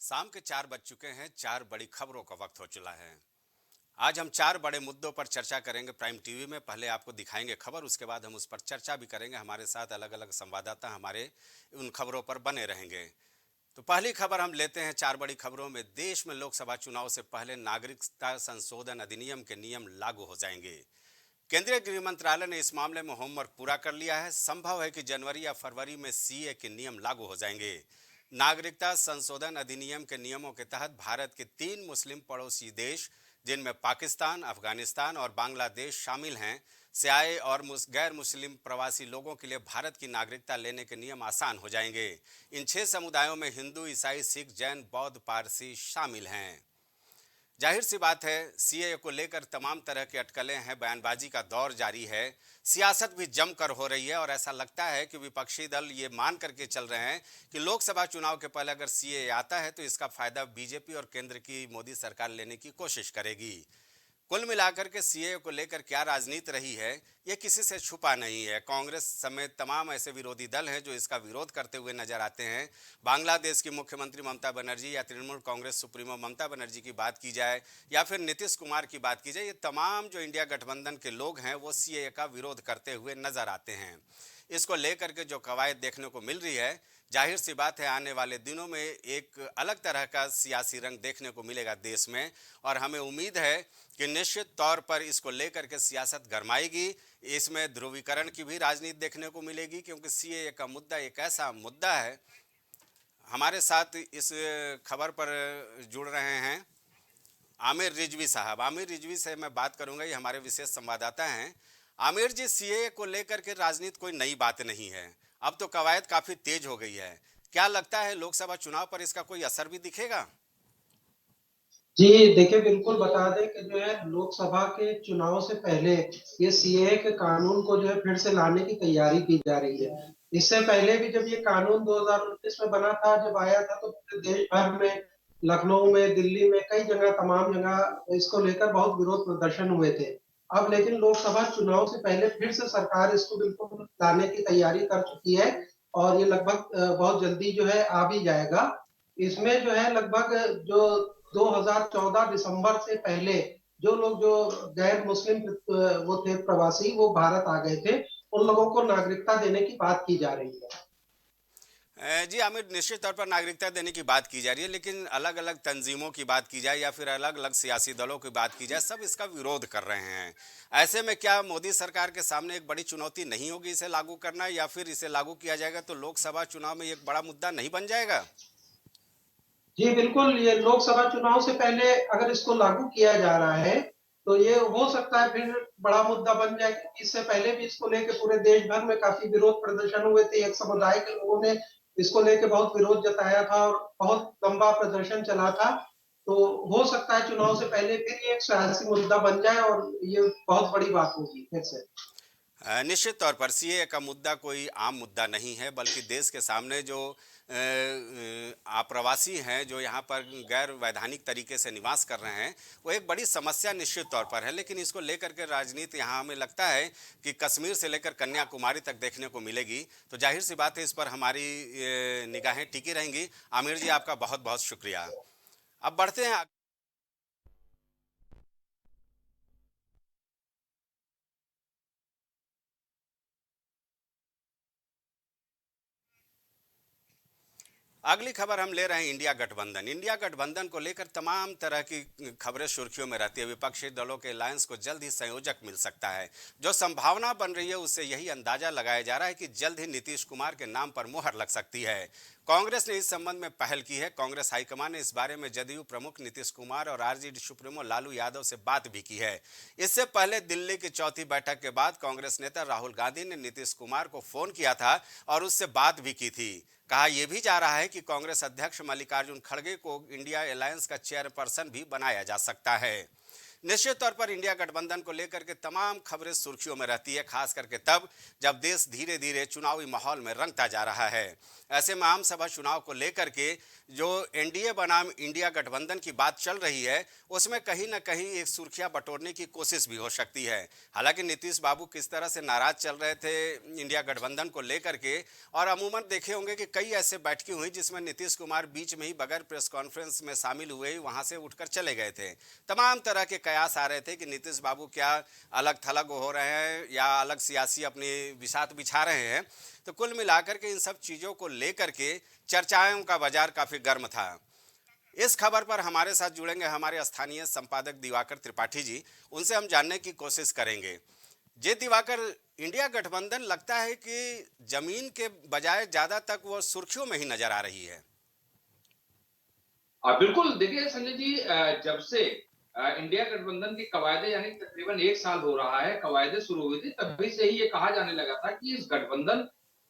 शाम के 4 बज चुके हैं। 4 बड़ी खबरों का वक्त हो चला है। आज हम 4 बड़े मुद्दों पर चर्चा करेंगे प्राइम टीवी में। पहले आपको दिखाएंगे खबर, उसके बाद हम उस पर चर्चा भी करेंगे। हमारे साथ अलग अलग संवाददाता हमारे उन खबरों पर बने रहेंगे। तो पहली खबर हम लेते हैं 4 बड़ी खबरों में। देश में लोकसभा चुनाव से पहले नागरिकता संशोधन अधिनियम के नियम लागू हो जाएंगे। केंद्रीय गृह मंत्रालय ने इस मामले में होमवर्क पूरा कर लिया है। संभव है कि जनवरी या फरवरी में सीए के नियम लागू हो जाएंगे। नागरिकता संशोधन अधिनियम के नियमों के तहत भारत के 3 मुस्लिम पड़ोसी देश, जिनमें पाकिस्तान, अफगानिस्तान और बांग्लादेश शामिल हैं, से आए और गैर मुस्लिम प्रवासी लोगों के लिए भारत की नागरिकता लेने के नियम आसान हो जाएंगे। इन 6 समुदायों में हिंदू, ईसाई, सिख, जैन, बौद्ध, पारसी शामिल हैं। जाहिर सी बात है, सीएए को लेकर तमाम तरह की अटकलें हैं, बयानबाजी का दौर जारी है, सियासत भी जमकर हो रही है और ऐसा लगता है कि विपक्षी दल ये मान करके चल रहे हैं कि लोकसभा चुनाव के पहले अगर सीएए आता है तो इसका फायदा बीजेपी और केंद्र की मोदी सरकार लेने की कोशिश करेगी। कुल मिलाकर के सीएए को लेकर क्या राजनीति रही है, ये किसी से छुपा नहीं है। कांग्रेस समेत तमाम ऐसे विरोधी दल हैं जो इसका विरोध करते हुए नजर आते हैं। बांग्लादेश की मुख्यमंत्री ममता बनर्जी या तृणमूल कांग्रेस सुप्रीमो ममता बनर्जी की बात की जाए या फिर नीतीश कुमार की बात की जाए, ये तमाम जो इंडिया गठबंधन के लोग हैं वो सीएए का विरोध करते हुए नजर आते हैं। इसको लेकर के जो कवायद देखने को मिल रही है, जाहिर सी बात है आने वाले दिनों में एक अलग तरह का सियासी रंग देखने को मिलेगा देश में। और हमें उम्मीद है कि निश्चित तौर पर इसको लेकर के सियासत गरमाएगी। इसमें ध्रुवीकरण की भी राजनीति देखने को मिलेगी, क्योंकि सीएए का मुद्दा एक ऐसा मुद्दा है। हमारे साथ इस खबर पर जुड़ रहे हैं आमिर रिजवी साहब। आमिर रिजवी से मैं बात करूंगा, ये हमारे विशेष संवाददाता हैं। आमिर जी, सीएए को लेकर के राजनीति कोई नई बात नहीं है, अब तो कवायद काफी तेज हो गई है। क्या लगता है लोकसभा चुनाव पर इसका कोई असर भी दिखेगा? जी, देखिए बिल्कुल बता दें कि जो है लोकसभा के चुनाव से पहले ये सीएए के कानून को जो है फिर से लाने की तैयारी की जा रही है। इससे पहले भी जब ये कानून 2019 में बना था, जब आया था तो पूरे देश भर में, लखनऊ में, दिल्ली में, कई जगह, तमाम जगह इसको लेकर बहुत विरोध प्रदर्शन हुए थे। अब लेकिन लोकसभा चुनाव से पहले फिर से सरकार इसको बिल्कुल लाने की तैयारी कर चुकी है और ये लगभग बहुत जल्दी जो है आ भी जाएगा। इसमें जो है लगभग जो 2014 दिसंबर से पहले जो लोग जो गैर मुस्लिम वो थे प्रवासी, वो भारत आ गए थे, उन लोगों को नागरिकता देने की बात की जा रही है। जी आमिर, निश्चित तौर पर नागरिकता देने की बात की जा रही है, लेकिन अलग अलग तंजीमों की बात की जाए या फिर अलग अलग सियासी दलों की बात की जाए, सब इसका विरोध कर रहे हैं। ऐसे में क्या मोदी सरकार के सामने एक बड़ी चुनौती नहीं होगी इसे लागू करना, या फिर इसे लागू किया जाएगा तो लोकसभा चुनाव में एक बड़ा मुद्दा नहीं बन जाएगा? जी बिल्कुल, ये लोकसभा चुनाव से पहले अगर इसको लागू किया जा रहा है, तो ये हो सकता है फिर बड़ा मुद्दा बन जाए। इससे पहले भी इसको लेके पूरे देश भर में काफ़ी विरोध प्रदर्शन हुए थे। एक समुदाय के लोगों ने इसको लेके बहुत विरोध जताया था और बहुत लंबा प्रदर्शन चला था। तो हो सकता है चुनाव से पहले फिर ये एक सियासी मुद्दा बन जाए और ये बहुत बड़ी बात होगी फिर से। निश्चित तौर पर सीएए का मुद्दा कोई आम मुद्दा नहीं है, बल्कि देश के सामने जो आप्रवासी हैं, जो यहाँ पर गैर वैधानिक तरीके से निवास कर रहे हैं, वो एक बड़ी समस्या निश्चित तौर पर है। लेकिन इसको लेकर के राजनीति यहाँ हमें लगता है कि कश्मीर से लेकर कन्याकुमारी तक देखने को मिलेगी। तो जाहिर सी बात है इस पर हमारी निगाहें टिकी रहेंगी। आमिर जी, आपका बहुत बहुत शुक्रिया। अब बढ़ते हैं। अगली खबर हम ले रहे हैं इंडिया गठबंधन। इंडिया गठबंधन को लेकर तमाम तरह की खबरें सुर्खियों में रहती है। विपक्षी दलों के अलायंस को जल्द ही संयोजक मिल सकता है। जो संभावना बन रही है उससे यही अंदाजा लगाया जा रहा है कि जल्द ही नीतीश कुमार के नाम पर मुहर लग सकती है। कांग्रेस ने इस संबंध में पहल की है। कांग्रेस हाईकमान ने इस बारे में जदयू प्रमुख नीतीश कुमार और आरजेडी सुप्रीमो लालू यादव से बात भी की है। इससे पहले दिल्ली की चौथी बैठक के बाद कांग्रेस नेता राहुल गांधी ने नीतीश कुमार को फोन किया था और उससे बात भी की थी। कहा यह भी जा रहा है कि कांग्रेस अध्यक्ष मल्लिकार्जुन खड़गे को इंडिया अलायंस का चेयरपर्सन भी बनाया जा सकता है। निश्चित तौर पर इंडिया गठबंधन को लेकर के तमाम खबरें सुर्खियों में रहती है, खास करके तब जब देश धीरे धीरे चुनावी माहौल में रंगता जा रहा है। ऐसे में आम सभा चुनाव को लेकर के जो एनडीए बनाम इंडिया गठबंधन की बात चल रही है, उसमें कहीं ना कहीं एक सुर्खियां बटोरने की कोशिश भी हो सकती है। हालांकि नीतीश बाबू किस तरह से नाराज चल रहे थे इंडिया गठबंधन को लेकर के, और अमूमन देखे होंगे कि कई ऐसे बैठकें हुई जिसमें नीतीश कुमार बीच में ही बगैर प्रेस कॉन्फ्रेंस में शामिल हुए ही वहां से उठकर चले गए थे। तमाम तरह के कयास आ रहे थे कि नीतीश बाबू क्या अलग थलग हो रहे हैं या अलग सियासी अपनी बिसात बिछा रहे हैं। तो कुल मिलाकर के इन सब चीज़ों को लेकर के चर्चाओं का बाजार काफ़ी गर्म था। इस खबर पर हमारे साथ जुड़ेंगे हमारे स्थानीय संपादक दिवाकर त्रिपाठी जी। उनसे हम जानने की कोशिश करेंगे। जे दिवाकर, इंडिया गठबंधन लगता है कि जमीन के बजाय ज़्यादा तक वो सुर्खियों में ही नजर आ रही है। बिल्कुल देखिए संजय जी, जब से इंडिया गठबंधन की कवायदे यानी तकरीबन 1 साल हो रहा है, कवायदे शुरू हुई थी, तभी से ही ये कहा जाने लगा था कि इस गठबंधन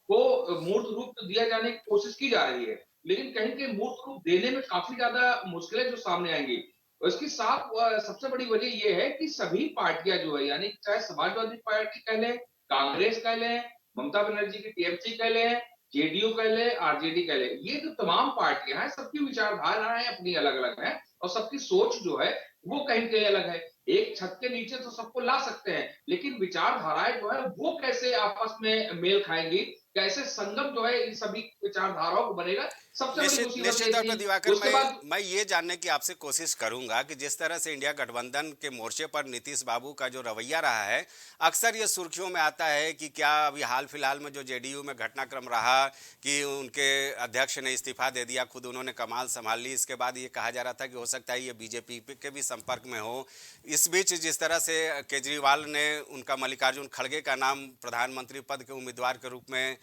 को मूर्त रूप तो दिया जाने की कोशिश की जा रही है, लेकिन कहीं कहीं मूर्त रूप देने में काफी ज्यादा मुश्किलें जो सामने आएंगी। और इसकी सबसे बड़ी वजह ये है कि सभी पार्टियां जो है, यानी चाहे समाजवादी पार्टी कह लें, कांग्रेस कह लें, ममता बनर्जी की टीएमसी कह लें, जेडीयू कह ले, आरजेडी कह ले, ये जो तमाम पार्टियां हैं, सबकी विचारधाराएं अपनी अलग अलग हैं और सबकी सोच जो है वो कहीं कहीं अलग है। एक छत के नीचे तो सबको ला सकते हैं, लेकिन विचारधाराएं जो है वो कैसे आपस में मेल खाएंगी, कैसे संगम जो है इन सभी विचारधाराओं को बनेगा, सबसे बड़ी निश्चित मुसीबत निश्चित ये तौर पर थी। दिवाकर, उसके बाद मैं ये जानने की आपसे कोशिश करूंगा कि जिस तरह से इंडिया गठबंधन के मोर्चे पर नीतीश बाबू का जो रवैया रहा है, अक्सर ये सुर्खियों में आता है कि क्या अभी हाल फिलहाल में जो जेडीयू में घटनाक्रम रहा कि उनके अध्यक्ष ने इस्तीफा दे दिया, खुद उन्होंने कमान संभाल ली, इसके बाद ये कहा जा रहा था कि हो सकता है ये बीजेपी के भी संपर्क में हो। इस बीच जिस तरह से केजरीवाल ने उनका मल्लिकार्जुन खड़गे का नाम प्रधानमंत्री पद के उम्मीदवार के रूप में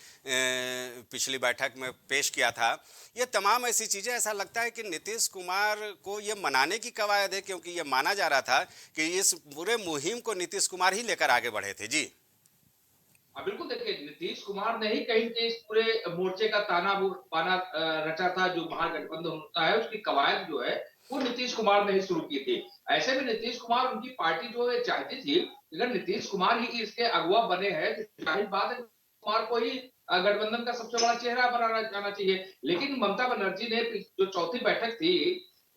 पिछली बैठक में पेश किया था, ये तमाम ऐसी चीजें, ऐसा लगता है कि नीतीश कुमार को ये मनाने की कवायद है, क्योंकि ये माना जा रहा था कि इस पूरे मुहिम को नीतीश कुमार ही लेकर आगे बढ़े थे। जी बिल्कुल देखिए, नीतीश कुमार ने ही कहीं के इस पूरे मोर्चे का ताना बाना रचा था। जो महागठबंधन होता है उसकी कवायद जो है वो नीतीश कुमार ने ही शुरू की थी। ऐसे में नीतीश कुमार, उनकी पार्टी जो है चाहती थी अगर नीतीश कुमार ही इसके अगुवा बने हैं तो जाहिर बात है कुमार को ही गठबंधन का सबसे बड़ा चेहरा बनाना जाना चाहिए। लेकिन ममता बनर्जी ने जो चौथी बैठक थी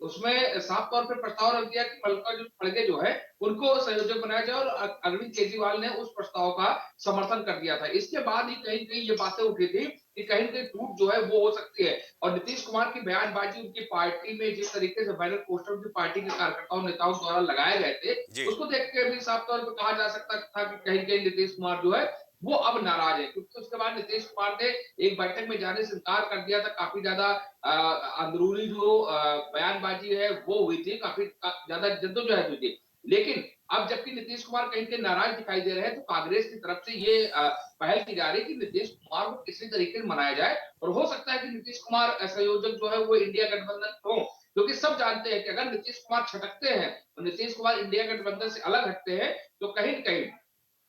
उसमें साफ तौर पे प्रस्ताव रख दिया कि मल्लिकार्जुन खड़गे जो है उनको संयोजक बनाया जाए, और अरविंद केजरीवाल ने उस प्रस्ताव का समर्थन कर दिया था। इसके बाद ही कहीं कहीं ये बातें उठी थी कि कहीं कहीं टूट जो है वो हो सकती है। और नीतीश कुमार की बयानबाजी, उनकी पार्टी में जिस तरीके से बैनर पोस्टर उनकी पार्टी के कार्यकर्ताओं नेताओं द्वारा लगाए गए थे, जी उसको देख के भी साफ तौर पर कहा जा सकता था कि कहीं कहीं नीतीश कुमार जो है वो अब नाराज है, क्योंकि उसके बाद नीतीश कुमार ने एक बैठक में जाने से इनकार कर दिया था। काफी ज्यादा अंदरूनी जो बयानबाजी है वो हुई थी, काफी ज्यादा जद्दोजहद हुई थी। लेकिन अब जबकि नीतीश कुमार कहीं के नाराज दिखाई दे रहे हैं, तो कांग्रेस की तरफ से ये पहल की जा रही है कि नीतीश कुमार को किसी तरीके से मनाया जाए। और हो सकता है कि नीतीश कुमार संयोजक जो है वो इंडिया गठबंधन हो, क्योंकि सब जानते हैं कि अगर नीतीश कुमार छटकते हैं और नीतीश कुमार इंडिया गठबंधन से अलग हटते हैं तो कहीं कहीं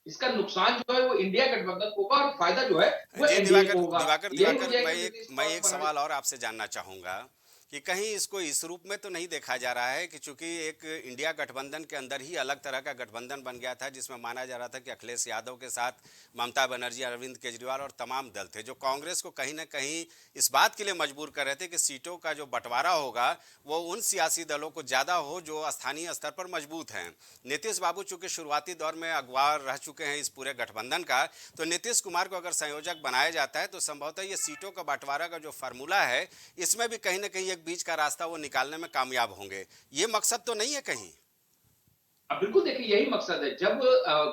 इसका नुकसान जो है वो इंडिया गठबंधन को होगा और फायदा जो है वो जी एनडीए दिवाकर को होगा। दिवाकर यही दिवाकर वजह है मैं कि एक नीतीश मैं कुमार एक को बनाने। सवाल और आपसे जानना चाहूँगा कि कहीं इसको इस रूप में तो नहीं देखा जा रहा है कि चूंकि एक इंडिया गठबंधन के अंदर ही अलग तरह का गठबंधन बन गया था, जिसमें माना जा रहा था कि अखिलेश यादव के साथ ममता बनर्जी, अरविंद केजरीवाल और तमाम दल थे जो कांग्रेस को कहीं ना कहीं इस बात के लिए मजबूर कर रहे थे कि सीटों का जो बंटवारा होगा वो उन सियासी दलों को ज़्यादा हो जो स्थानीय स्तर पर मजबूत हैं। नीतीश बाबू चूंकि शुरुआती दौर में अगवा रह चुके हैं इस पूरे गठबंधन का, तो नीतीश कुमार को अगर संयोजक बनाया जाता है तो संभवतः ये सीटों का बंटवारा का जो फार्मूला है इसमें भी कहीं ना कहीं एक बीच का रास्ता वो निकालने में कामयाब होंगे। ये मकसद तो नहीं है कहीं? अब बिल्कुल देखिए, यही मकसद है। जब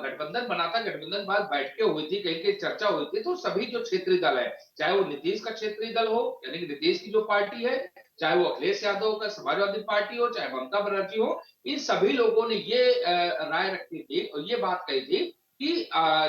गठबंधन बना था, गठबंधन बाद बैठकें हुई थी, कहीं कहीं चर्चा हुई थी, तो सभी जो क्षेत्रीय दल है, चाहे वो नीतीश का क्षेत्रीय दल हो यानी कि नीतीश की जो पार्टी है, चाहे वो अखिलेश यादव का समाजवादी पार्टी हो, चाहे ममता बनर्जी हो, इन सभी लोगों ने ये राय रखी थी और ये बात कही थी कि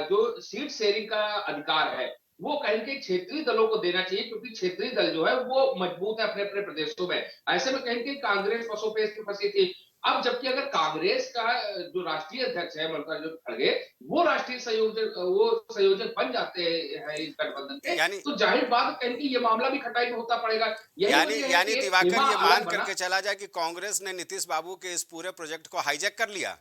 जो सीट शेयरिंग का अधिकार है वो कहीं कहीं क्षेत्रीय दलों को देना चाहिए, क्योंकि क्षेत्रीय दल जो है वो मजबूत है अपने अपने प्रदेशों में। ऐसे में कहीं कहीं कांग्रेस पसोपेश की फंसी थी। अब जबकि अगर कांग्रेस का जो राष्ट्रीय अध्यक्ष है मल्लिकार्जुन खड़गे, वो राष्ट्रीय संयोजक बन जाते हैं इस गठबंधन के, यानी तो जाहिर बात कहीं कि ये मामला भी खटाई में होता पड़ेगा। यही यानी वजह है यानी कि एक दिवाकर खेमा ये मान अलग बना। करके चला जाए कि कांग्रेस ने नीतीश बाबू के इस पूरे प्रोजेक्ट को हाईजैक कर लिया।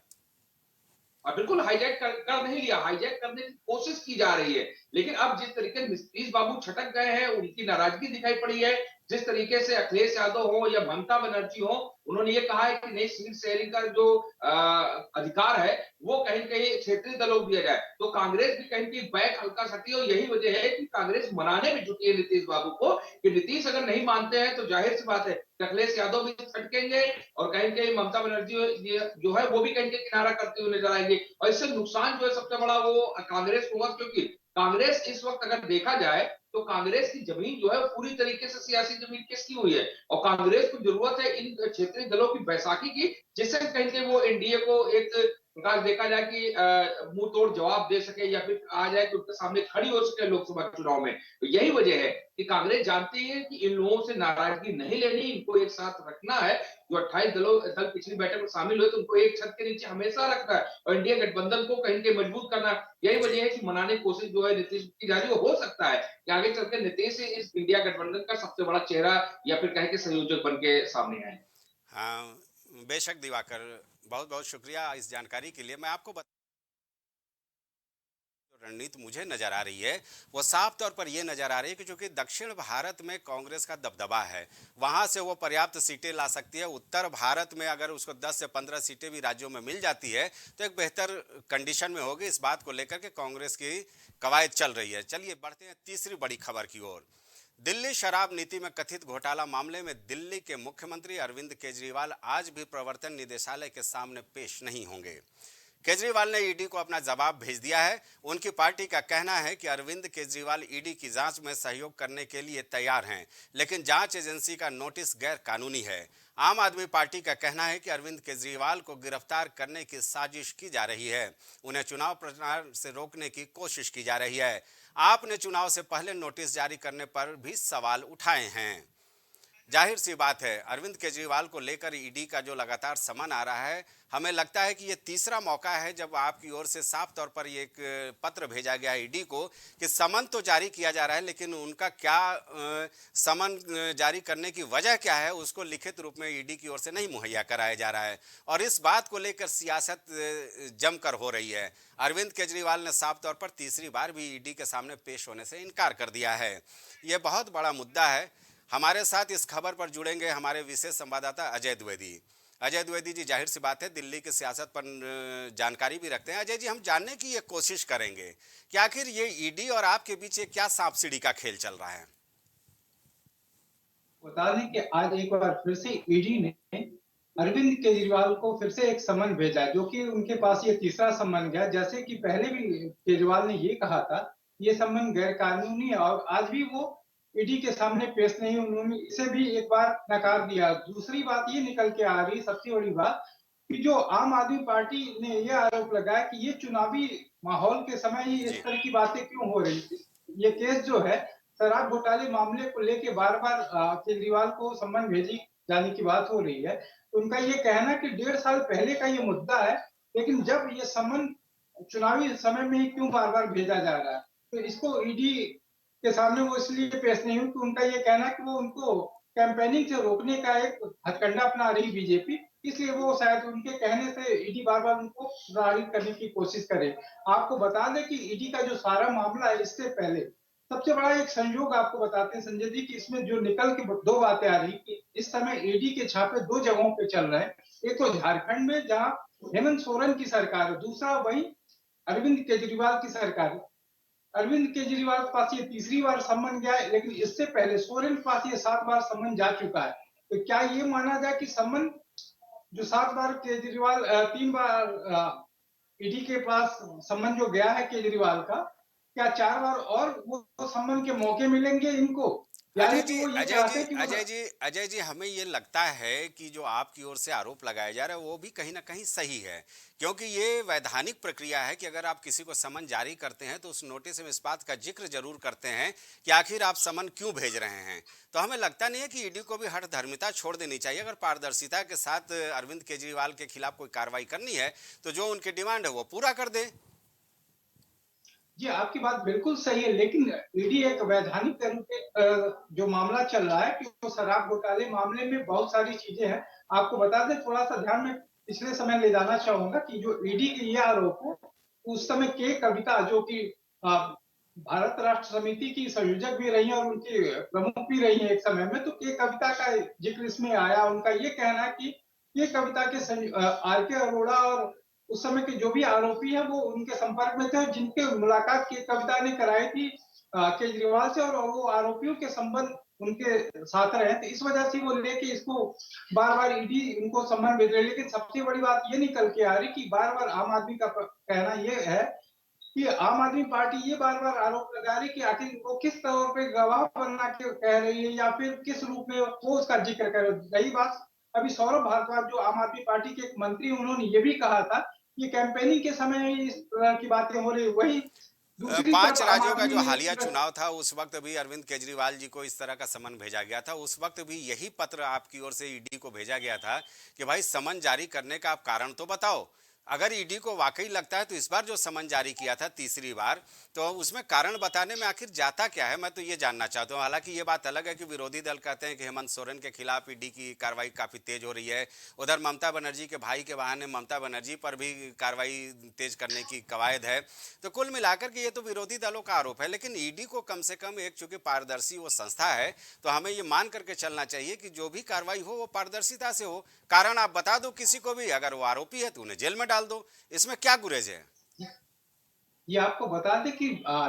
बिल्कुल हाईजैक कर नहीं लिया, हाईजैक करने की कोशिश की जा रही है। लेकिन अब जिस तरीके से नीतीश बाबू छटक गए हैं, उनकी नाराजगी दिखाई पड़ी है। जिस तरीके से अखिलेश यादव हो या ममता बनर्जी हो, उन्होंने ये कहा है कि नहीं, सीट शेयरिंग का जो अधिकार है वो कहीं न कहीं क्षेत्रीय दलों को दिया जाए। तो कांग्रेस भी कहीं न कहीं बैक हल्का सकती है, और यही वजह है कि कांग्रेस मनाने में जुटी है नीतीश बाबू को कि नीतीश अगर नहीं मानते हैं तो जाहिर-सी बात है कि अखिलेश यादव भी छटकेंगे, और कहीं न कहीं ममता बनर्जी ये जो है वो भी कहीं न कहीं किनारा करते हुए नजर आएंगे। और इससे नुकसान जो है सबसे बड़ा वो कांग्रेस को होगा, क्योंकि कांग्रेस इस वक्त अगर देखा जाए तो कांग्रेस की जमीन जो है वो पूरी तरीके से सियासी जमीन किसकी हुई है, और कांग्रेस को जरूरत है इन क्षेत्रीय दलों की बैसाखी की, जिससे कहीं कहीं वो एनडीए को एक प्रकार देखा जाए कि मुंह तोड़ जवाब दे सके, या फिर आ जाए कि उनके सामने खड़ी हो सके लोकसभा चुनाव में। तो यही वजह है कि कांग्रेस जानती है कि इन लोगों से नाराजगी नहीं लेनी, इनको एक साथ रखना है। जो 28 दल पिछली बैठक में शामिल हुए, तो उनको एक छत के नीचे हमेशा रखना है, और इंडिया गठबंधन को कहीं कहीं मजबूत करना है। यही वजह है कि मनाने की कोशिश जो है नीतीश की जा रही है। हो सकता है कि आगे चलकर नीतीश इस इंडिया गठबंधन का सबसे बड़ा चेहरा या फिर कहें कि संयोजक बन के सामने आए। हाँ, बेशक दिवाकर, बहुत बहुत शुक्रिया इस जानकारी के लिए। मैं आपको जो रणनीति मुझे नजर आ रही है वो साफ तौर पर ये नजर आ रही है कि चूंकि दक्षिण भारत में कांग्रेस का दबदबा है, वहां से वो पर्याप्त सीटें ला सकती है। उत्तर भारत में अगर उसको 10 से 15 सीटें भी राज्यों में मिल जाती है तो एक बेहतर कंडीशन में होगी। इस बात को लेकर के कांग्रेस की कवायद चल रही है। चलिए बढ़ते हैं तीसरी बड़ी खबर की ओर। दिल्ली शराब नीति में कथित घोटाला मामले में दिल्ली के मुख्यमंत्री अरविंद केजरीवाल आज भी प्रवर्तन निदेशालय के सामने पेश नहीं होंगे। केजरीवाल ने ईडी को अपना जवाब भेज दिया है। उनकी पार्टी का कहना है कि अरविंद केजरीवाल ईडी की जांच में सहयोग करने के लिए तैयार हैं, लेकिन जांच एजेंसी का नोटिस गैर कानूनी है। आम आदमी पार्टी का कहना है कि अरविंद केजरीवाल को गिरफ्तार करने की साजिश की जा रही है, उन्हें चुनाव प्रचार से रोकने की कोशिश की जा रही है। आपने चुनाव से पहले नोटिस जारी करने पर भी सवाल उठाए हैं। जाहिर सी बात है, अरविंद केजरीवाल को लेकर ईडी का जो लगातार समन आ रहा है, हमें लगता है कि ये तीसरा मौका है जब आपकी ओर से साफ तौर पर ये एक पत्र भेजा गया है ईडी को कि समन तो जारी किया जा रहा है, लेकिन उनका क्या समन जारी करने की वजह क्या है उसको लिखित रूप में ईडी की ओर से नहीं मुहैया कराया जा रहा है। और इस बात को लेकर सियासत जमकर हो रही है। अरविंद केजरीवाल ने साफ तौर पर तीसरी बार भी ईडी के सामने पेश होने से इनकार कर दिया है। ये बहुत बड़ा मुद्दा है। हमारे साथ इस खबर पर जुड़ेंगे हमारे विशेष संवाददाता अजय द्विवेदी। अजय द्विवेदी जी, जाहिर सी बात है दिल्ली की सियासत पर जानकारी भी रखते हैं। अजय जी, हम जानने की ये कोशिश करेंगे कि आखिर ये ईडी और आपके बीच ये क्या सांप सीढ़ी का खेल चल रहा है। बता दें कि आज एक बार फिर से ईडी ने अरविंद केजरीवाल को फिर से एक समन भेजा, जो कि उनके पास ये तीसरा समन गया। जैसे कि पहले भी केजरीवाल ने ये कहा था, ये समन गैर कानूनी है, और आज भी वो ईडी के सामने पेश नहीं, उन्होंने इसे भी एक बार नकार दिया। दूसरी बात ये निकल के आ रही, सबसे बड़ी बात, कि जो आम आदमी पार्टी ने ये आरोप लगाया कि ये चुनावी माहौल के समय ही जी। इस तरह की बातें क्यों हो रही थी। ये केस जो है शराब घोटाले मामले को लेके बार बार केजरीवाल को सम्मन भेजी जाने की बात हो रही है। तो उनका ये कहना कि 1.5 साल पहले का ये मुद्दा है, लेकिन जब ये सम्मन चुनावी समय में ही क्यों बार बार भेजा जा रहा है, तो इसको ईडी के सामने वो इसलिए पेश नहीं हुई कि उनका ये कहना है कि वो उनको कैंपेनिंग से रोकने का एक हथकंडा अपना रही बीजेपी, इसलिए वो शायद उनके कहने से ईडी बार बार उनको प्रभावित करने की कोशिश करे। आपको बता दें कि ईडी का जो सारा मामला है, इससे पहले सबसे बड़ा एक संयोग आपको बताते हैं संजय जी, कि इसमें जो निकल के दो बातें आ रही कि इस समय ईडी के छापे दो जगहों पे चल रहे हैं। एक तो झारखंड में जहां हेमंत सोरेन की सरकार है, दूसरा वही अरविंद केजरीवाल की सरकार है। अरविंद केजरीवाल के पास ये तीसरी बार सम्मन गया है, लेकिन इससे पहले सोरेन के पास ये 7 बार सम्मन जा चुका है। तो क्या ये माना जाए कि सम्मन जो 7 बार केजरीवाल 3 बार ईडी के पास सम्मन जो गया है केजरीवाल का, क्या 4 बार और वो सम्मन के मौके मिलेंगे इनको? यानी कि वो ये चाहते हैं कि वो अजय जी हमें ये लगता है कि जो आपकी ओर से आरोप लगाया जा रहा है वो भी कहीं ना कहीं सही है, क्योंकि ये वैधानिक प्रक्रिया है कि अगर आप किसी को समन जारी करते हैं तो उस नोटिस में इस बात का जिक्र जरूर करते हैं कि आखिर आप समन क्यों भेज रहे हैं। तो हमें लगता नहीं है कि ईडी को भी हठ धर्मिता छोड़ देनी चाहिए। अगर पारदर्शिता के साथ अरविंद केजरीवाल के खिलाफ कोई कार्रवाई करनी है तो जो उनकी डिमांड है वो पूरा कर दे। जी, आपकी बात बिल्कुल सही है, लेकिन ईडी एक वैधानिक तरीके जो मामला चल रहा है कि वो शराब घोटाले मामले में बहुत सारी चीजें हैं। आपको बता दें, थोड़ा सा ध्यान में पिछले समय ले जाना चाहूंगा कि जो ईडी के ये आरोप हो, उस समय के कविता जो कि भारत राष्ट्र समिति की संयोजक भी रही हैं और उनकी प्रमुख भी रही हैं एक समय में, तो के कविता का जिक्र इसमें आया। उनका ये कहना है कि के कविता के आर के अरोड़ा और उस समय के जो भी आरोपी हैं वो उनके संपर्क में थे और जिनके मुलाकात की कविता ने कराई थी केजरीवाल से, और वो आरोपियों के संबंध उनके साथ रहे, तो इस वजह से वो लेके इसको बार बार ईडी उनको सम्मान भेज रहे। लेकिन सबसे बड़ी बात ये निकल के आ रही कि बार बार आम आदमी का कहना ये है कि आम आदमी पार्टी ये बार बार आरोप लगा रही कि आखिर वो किस तौर पे गवाह बनना के कह रही है या फिर किस रूप में वो उसका जिक्र कर रही। बात अभी सौरभ भारद्वाज जो आम आदमी पार्टी के एक मंत्री, उन्होंने ये भी कहा था ये कैंपेनिंग के समय इस तरह की बातें हो रही। वही दूसरी पांच तरफ आम राज्यों का आदमी जो ने हालिया चुनाव था उस वक्त भी अरविंद केजरीवाल जी को इस तरह का समन भेजा गया था। उस वक्त भी यही पत्र आपकी ओर से ईडी को भेजा गया था कि भाई समन जारी करने का आप कारण तो बताओ। अगर ईडी को वाकई लगता है तो इस बार जो समन जारी किया था तीसरी बार, तो उसमें कारण बताने में आखिर जाता क्या है, मैं तो ये जानना चाहता हूँ। हालांकि ये बात अलग है कि विरोधी दल कहते हैं कि हेमंत सोरेन के खिलाफ ईडी की कार्रवाई काफी तेज हो रही है, उधर ममता बनर्जी के भाई के बहाने ममता बनर्जी पर भी कार्रवाई तेज करने की कवायद है। तो कुल मिलाकर के ये तो विरोधी दलों का आरोप है, लेकिन ईडी को कम से कम एक चूंकि पारदर्शी वो संस्था है तो हमें ये मान करके चलना चाहिए कि जो भी कार्रवाई हो वो पारदर्शिता से हो। कारण आप बता दो किसी को भी, अगर वो आरोपी है तो उन्हें जेल में डाल दो, इसमें क्या गुरेज है। ये आपको बता दें कि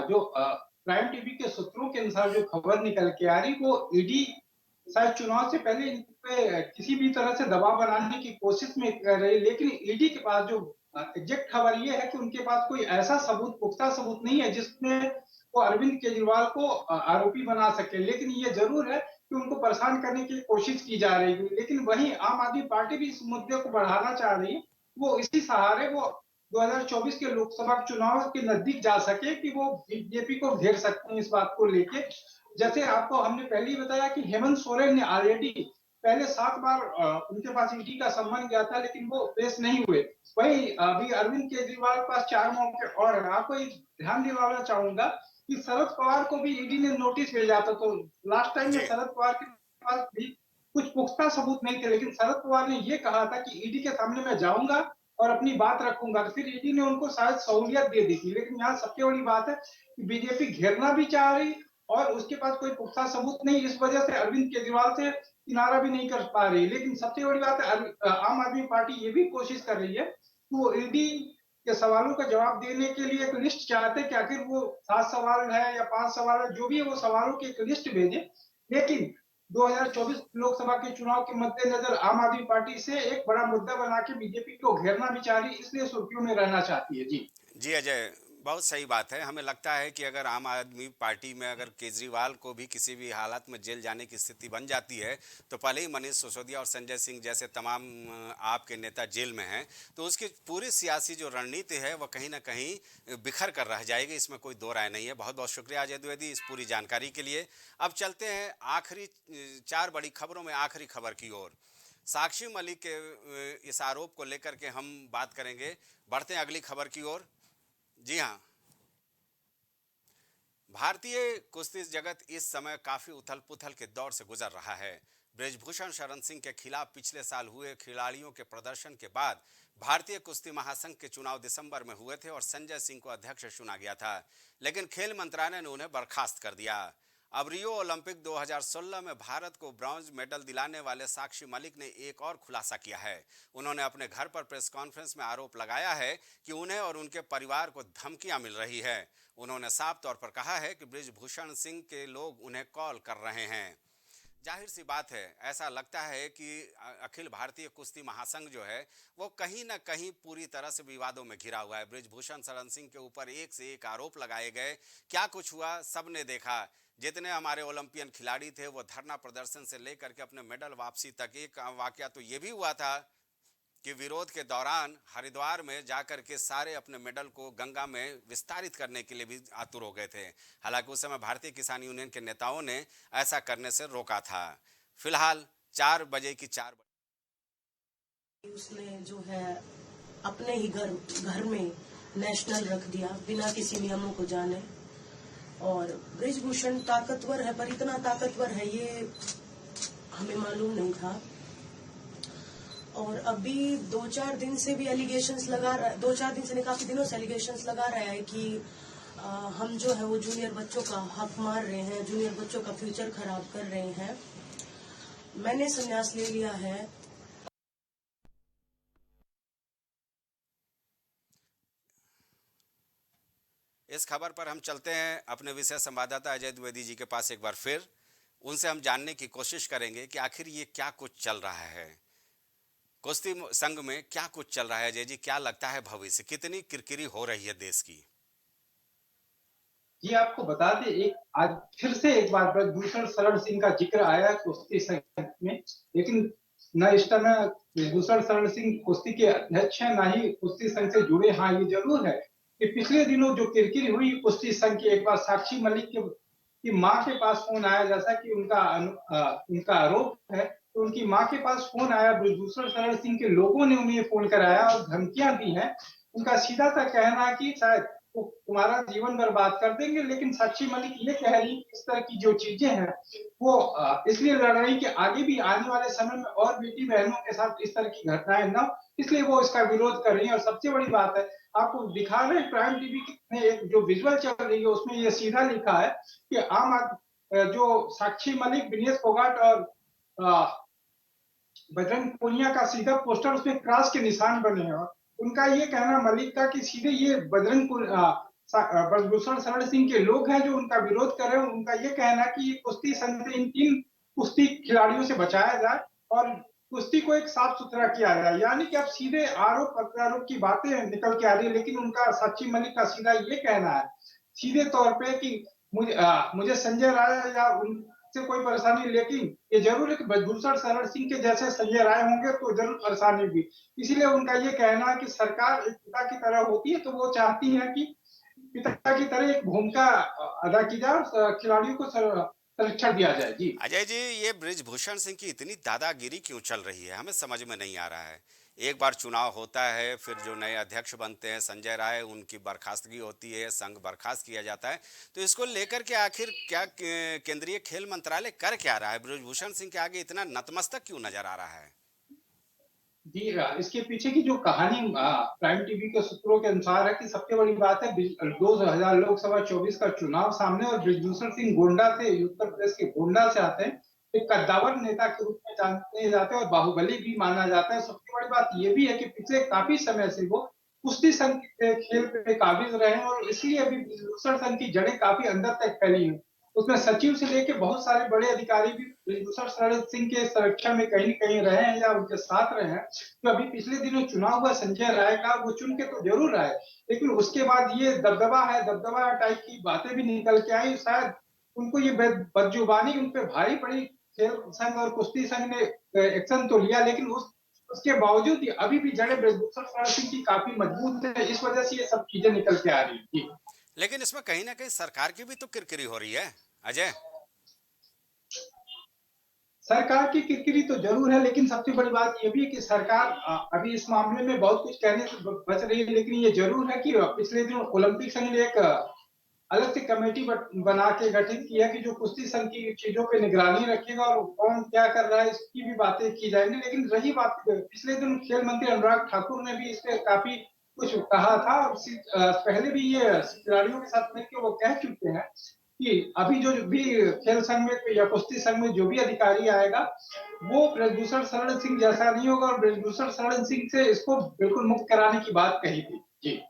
जो प्राइम टीवी के सूत्रों के अनुसार जो खबर निकल के आ रही वो ईडी शायद चुनाव से पहले इन पे किसी भी तरह से दबाव बनाने की कोशिश में कर रही है, लेकिन ईडी के पास जो एग्जैक्ट खबर ये है कि उनके पास कोई ऐसा सबूत, पुख्ता सबूत नहीं है जिसमें वो अरविंद केजरीवाल को आरोपी बना सके। लेकिन ये जरूर है कि उनको परेशान करने की कोशिश की जा रही है। लेकिन वहीं आम आदमी पार्टी भी इस मुद्दे को बढ़ाना चाह रही है, वो इसी सहारे वो 2024 के लोकसभा चुनाव के नजदीक जा सके कि वो बीजेपी को घेर सकते हैं इस बात को लेके। जैसे आपको हमने पहले ही बताया कि हेमंत सोरेन ने ऑलरेडी पहले 7 बार उनके पास ईडी का सम्मान गया था, लेकिन वो पेश नहीं हुए। वही अभी अरविंद केजरीवाल के पास 4 मौके और है। आपको एक ध्यान दिलाना चाहूंगा कि शरद पवार को भी ईडी ने नोटिस भेजा था, तो लास्ट टाइम में जी शरद पवार के पास भी कुछ पुख्ता सबूत नहीं थे, लेकिन शरद पवार ने ये कहा था कि ईडी के सामने मैं जाऊंगा और अपनी बात रखूंगा, तो फिर ईडी ने उनको शायद सहूलियत दे दी थी। लेकिन यहाँ सबसे बड़ी बात है कि बीजेपी घेरना भी चाह रही और उसके पास कोई पुख्ता सबूत नहीं, इस वजह से अरविंद केजरीवाल से किनारा भी नहीं कर पा रही। लेकिन सबसे बड़ी बात है आम आदमी पार्टी ये भी कोशिश कर रही है कि वो ईडी के सवालों का जवाब देने के लिए एक लिस्ट चाहते कि आखिर वो 7 सवाल है या 5 सवाल है, जो भी है वो सवालों की एक लिस्ट भेजे। लेकिन 2024 लोकसभा के चुनाव के मद्देनजर आम आदमी पार्टी से एक बड़ा मुद्दा बना के बीजेपी को घेरना भी चाह रही, इसलिए सुर्खियों में रहना चाहती है। जी जी अजय, बहुत सही बात है। हमें लगता है कि अगर आम आदमी पार्टी में अगर केजरीवाल को भी किसी भी हालत में जेल जाने की स्थिति बन जाती है तो पहले ही मनीष सिसोदिया और संजय सिंह जैसे तमाम आपके नेता जेल में हैं, तो उसकी पूरी सियासी जो रणनीति है वह कहीं ना कहीं बिखर कर रह जाएगी, इसमें कोई दो राय नहीं है। बहुत बहुत शुक्रिया अजय द्विवेदी इस पूरी जानकारी के लिए। अब चलते हैं आखिरी 4 बड़ी खबरों में आखिरी खबर की ओर। साक्षी मलिक के इस आरोप को लेकर के हम बात करेंगे। बढ़ते हैं अगली खबर की ओर। जी हाँ, भारतीय कुश्ती जगत इस समय काफी उथल पुथल के दौर से गुजर रहा है। ब्रिजभूषण शरण सिंह के खिलाफ पिछले साल हुए खिलाड़ियों के प्रदर्शन के बाद भारतीय कुश्ती महासंघ के चुनाव दिसंबर में हुए थे और संजय सिंह को अध्यक्ष चुना गया था, लेकिन खेल मंत्रालय ने उन्हें बर्खास्त कर दिया। अब रियो ओलंपिक 2016 में भारत को ब्रॉन्ज मेडल दिलाने वाले साक्षी मलिक ने एक और खुलासा किया है। उन्होंने अपने घर पर प्रेस कॉन्फ्रेंस में आरोप लगाया है कि उन्हें और उनके परिवार को धमकियां मिल रही है। उन्होंने साफ तौर पर कहा है कि ब्रिजभूषण सिंह के लोग उन्हें कॉल कर रहे हैं। जाहिर सी बात है, ऐसा लगता है कि अखिल भारतीय कुश्ती महासंघ जो है वो कहीं ना कहीं पूरी तरह से विवादों में घिरा हुआ है। ब्रिजभूषण शरण सिंह के ऊपर एक से एक आरोप लगाए गए, क्या कुछ हुआ सबने देखा। जितने हमारे ओलंपियन खिलाड़ी थे वो धरना प्रदर्शन से लेकर के अपने मेडल वापसी तक। एक वाकया तो ये भी हुआ था कि विरोध के दौरान हरिद्वार में जाकर के सारे अपने मेडल को गंगा में विस्तारित करने के लिए भी आतुर हो गए थे। हालांकि उस समय भारतीय किसान यूनियन के नेताओं ने ऐसा करने से रोका था। फिलहाल 4 बजे की 4 उसने जो है अपने ही घर में नेशनल रख दिया बिना किसी नियमों को जाने। और ब्रिजभूषण ताकतवर है, पर इतना ताकतवर है ये हमें मालूम नहीं था। और अभी 2-4 दिन से भी एलिगेशंस लगा रहा है, 2-4 दिन से नहीं काफी दिनों से एलिगेशंस लगा रहा है कि हम जो है वो जूनियर बच्चों का हक मार रहे हैं, जूनियर बच्चों का फ्यूचर खराब कर रहे हैं। मैंने संन्यास ले लिया है। इस खबर पर हम चलते हैं अपने विशेष संवाददाता अजय द्विवेदी जी के पास एक बार फिर। उनसे हम जानने की कोशिश करेंगे कि आखिर ये क्या कुछ चल रहा है, कुश्ती संघ में क्या कुछ चल रहा है। अजय जी, क्या लगता है भविष्य, कितनी किरकिरी हो रही है देश की? जी आपको बता दें, एक आज फिर से एक बार ब्रजभूषण शरण सिंह का जिक्र आया कुश्ती संघ में, लेकिन न इस समय ब्रजभूषण शरण सिंह कुश्ती के अध्यक्ष हैं, न ही कुश्ती संघ से जुड़े। हाँ, ये जरूर है कि पिछले दिनों जो किरकिरी हुई कुश्ती संघ की, एक बार साक्षी मलिक की मां के पास फोन आया, जैसा कि उनका आरोप है। तो उनकी मां के पास फोन आया, ब्रजभूषण शरण सिंह के लोगों ने उन्हें फोन कराया और धमकियां दी हैं। उनका सीधा सा कहना है कि शायद वो तुम्हारा जीवन बर्बाद कर देंगे। लेकिन साक्षी मलिक ये कह रही इस तरह की जो चीजें हैं वो इसलिए लड़ रही कि आगे भी आने वाले समय में और बेटी बहनों के साथ इस तरह की घटनाएं न, इसलिए वो इसका विरोध कर रही है। और सबसे बड़ी बात है, आपको दिखा रहे प्राइम टीवी में एक जो विजुअल चल रही है उसमें ये सीधा लिखा है कि जो साक्षी मलिक, विनेश फोगाट और बजरंग पूनिया का सीधा पोस्टर, उसमें क्रॉस के निशान बने हैं। और उनका ये कहना मलिक का कि सीधे ये ब्रजभूषण शरण सिंह के लोग हैं जो उनका विरोध कर रहे हैं। उनका ये कहना कि ये कुश्ती संघ से इन 3 कुश्ती खिलाड़ियों से बचाया जाए और कुश्ती को एक साफ सुथरा किया जाए। यानी कि अब सीधे आरोप प्रत्यारोप की बातें निकल के आ रही है। लेकिन उनका साक्षी मलिक का सीधा ये कहना है सीधे तौर पे कि मुझे संजय राय या से कोई परेशानी, लेकिन ये जरूर है कि ब्रजभूषण शरण सिंह के जैसे संजय राय होंगे तो जरूर परेशानी होगी। इसीलिए उनका ये कहना है कि सरकार एक पिता की तरह होती है, तो वो चाहती है कि पिता की तरह एक भूमिका अदा की जाए और खिलाड़ियों को संरक्षण दिया जाए। जी अजय जी, ये ब्रिजभूषण सिंह की इतनी दादागिरी क्यों चल रही है, हमें समझ में नहीं आ रहा है। एक बार चुनाव होता है, फिर जो नए अध्यक्ष बनते हैं संजय राय, उनकी बर्खास्तगी होती है, संघ बर्खास्त किया जाता है। तो इसको लेकर के आखिर क्या केंद्रीय खेल मंत्रालय कर क्या रहा है? ब्रिजभूषण सिंह के आगे इतना नतमस्तक क्यों नजर आ रहा है? जी, इसके पीछे की जो कहानी प्राइम टीवी के सूत्रों के अनुसार है कि सबसे बड़ी बात है 2000 लोकसभा 24 का चुनाव सामने, और ब्रिजभूषण सिंह गोंडा से, उत्तर प्रदेश के गोंडा से आते हैं। एक कद्दावर नेता के रूप में जाने जाते हैं और बाहुबली भी माना जाता है। सबसे बड़ी बात यह भी है कि पिछले काफी समय से वो कुश्ती संघ के खेल पे काबिज रहे हैं और इसलिए अभी ब्रिजभूषण संघ की जड़ें काफी अंदर तक फैली हैं। उसमें सचिव से लेकर बहुत सारे बड़े अधिकारी भी ब्रिजभूषण शरण सिंह के संरक्षण में कहीं न कहीं रहे हैं या उनके साथ रहे हैं। तो अभी पिछले दिनों चुनाव हुआ संजय राय का, वो चुन के तो जरूर आए, लेकिन उसके बाद ये दबदबा टाइप की बातें भी निकल के आई। शायद उनको ये बदजुबानी उन पे भारी पड़ी। खेल संघ और कुश्ती संघ ने एक्शन तो लिया, लेकिन उसके बावजूद अभी भी जड़ें ब्रिजभूषण शरण सिंह की काफी मजबूत है। इस वजह से ये सब चीजें निकल के आ रही है। लेकिन इसमें कहीं ना कहीं सरकार की भी तो किरकिरी हो रही है अजय। सरकार की किरकिरी तो जरूर है, लेकिन सबसे बड़ी बात यह भी है कि सरकार अभी इस मामले में बहुत कुछ कहने से बच रही है। लेकिन ये जरूर है कि पिछले दिन ओलंपिक संघ ने एक अलग से कमेटी बना के गठित किया कि जो कुश्ती संघ की चीजों पे निगरानी रखेगा और कौन क्या कर रहा है इसकी भी बातें की जाएंगी। लेकिन रही बात, पिछले दिन खेल मंत्री अनुराग ठाकुर ने भी इस पे काफी कुछ कहा था और पहले भी ये खिलाड़ियों के साथ मिलकर वो कह चुके हैं कि अभी जो भी खेल संघ में या कुश्ती संघ में जो भी अधिकारी आएगा वो ब्रजभूषण शरण सिंह जैसा नहीं होगा, और ब्रजभूषण शरण सिंह से इसको बिल्कुल मुक्त कराने की बात कही थी। जी,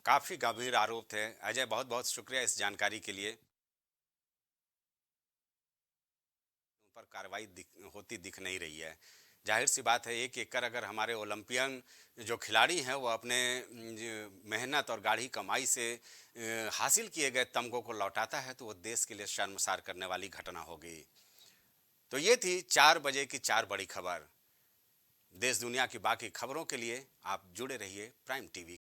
काफी गंभीर आरोप थे अजय, बहुत बहुत शुक्रिया इस जानकारी के लिए। उन पर कार्रवाई होती दिख नहीं रही है। जाहिर सी बात है, एक एक कर अगर हमारे ओलंपियन जो खिलाड़ी हैं वो अपने मेहनत और गाढ़ी कमाई से हासिल किए गए तमगों को लौटाता है तो वो देश के लिए शर्मसार करने वाली घटना होगी। तो ये थी 4 बजे की 4 बड़ी खबर। देश दुनिया की बाकी खबरों के लिए आप जुड़े रहिए प्राइम टीवी।